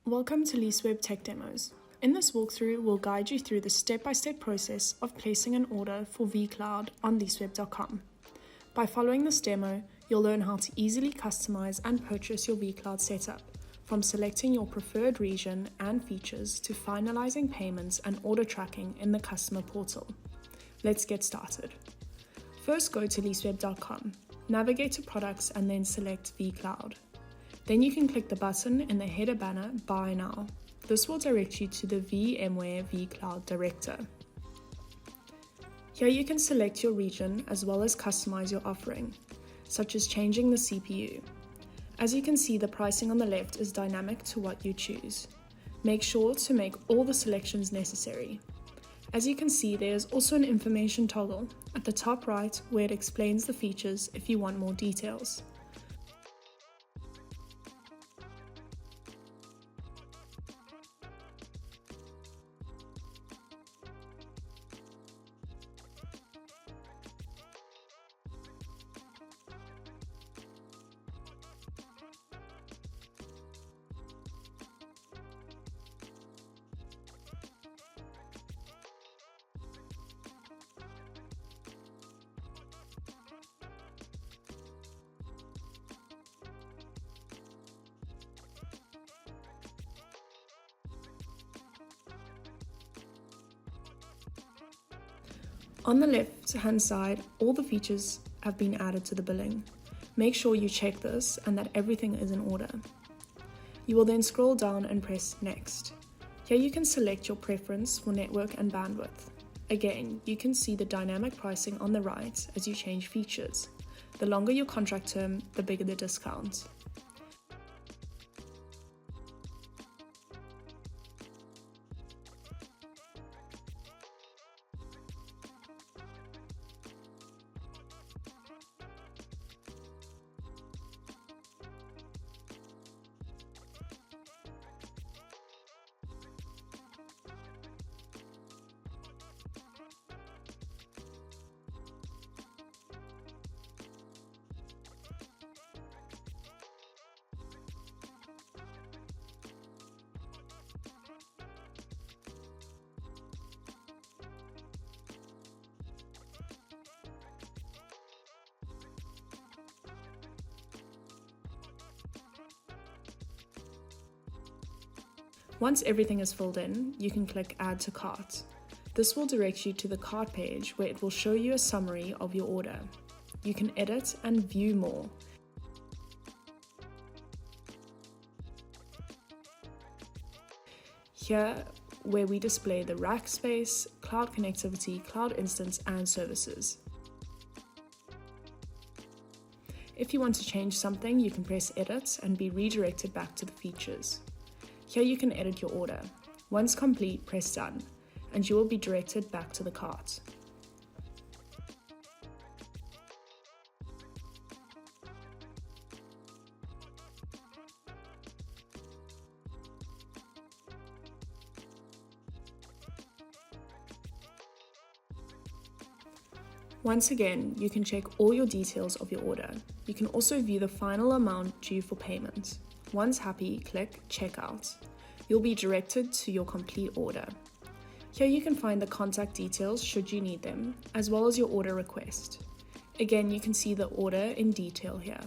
Welcome to Leaseweb Tech Demos. In this walkthrough, we'll guide you through the step-by-step process of placing an order for vCloud on leaseweb.com. By following this demo, you'll learn how to easily customize and purchase your vCloud setup, from selecting your preferred region and features to finalizing payments and order tracking in the customer portal. Let's get started. First, go to leaseweb.com, navigate to Products and then select vCloud. Then you can click the button in the header banner Buy Now. This will direct you to the VMware vCloud director. Here you can select your region as well as customize your offering, such as changing the CPU. As you can see, the pricing on the left is dynamic to what you choose. Make sure to make all the selections necessary. As you can see, there is also an information toggle at the top right where it explains the features if you want more details. On the left-hand side, all the features have been added to the billing. Make sure you check this and that everything is in order. You will then scroll down and press Next. Here you can select your preference for network and bandwidth. Again, you can see the dynamic pricing on the right as you change features. The longer your contract term, the bigger the discount. Once everything is filled in, you can click Add to Cart. This will direct you to the cart page where it will show you a summary of your order. You can edit and view more. Here, where we display the rack space, cloud connectivity, cloud instance, and services. If you want to change something, you can press Edit and be redirected back to the features. Here you can edit your order. Once complete, press Done, and you will be directed back to the cart. Once again, you can check all your details of your order. You can also view the final amount due for payment. Once happy, click Checkout. You'll be directed to your complete order. Here you can find the contact details should you need them, as well as your order request. Again, you can see the order in detail here.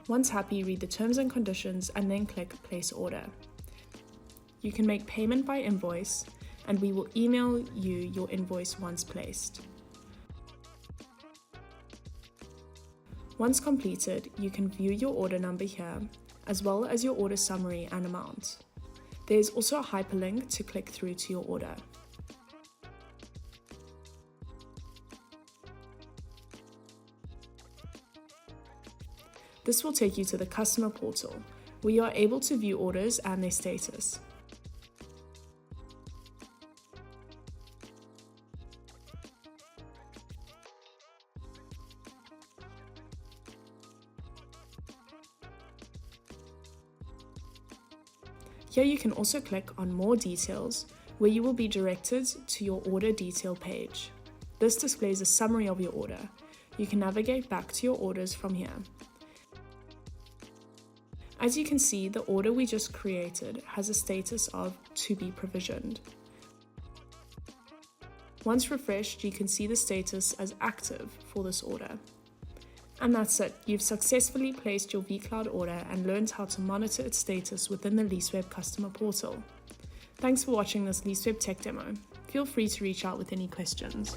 Once happy, read the terms and conditions and then click Place Order. You can make payment by invoice, and we will email you your invoice once placed. Once completed, you can view your order number here, as well as your order summary and amount. There is also a hyperlink to click through to your order. This will take you to the customer portal, where you are able to view orders and their status. Here you can also click on More Details, where you will be directed to your order detail page. This displays a summary of your order. you can navigate back to your orders from here. As you can see, the order we just created has a status of to be provisioned. Once refreshed, you can see the status as active for this order. And that's it, you've successfully placed your vCloud order and learned how to monitor its status within the Leaseweb customer portal. Thanks for watching this Leaseweb Tech demo. Feel free to reach out with any questions.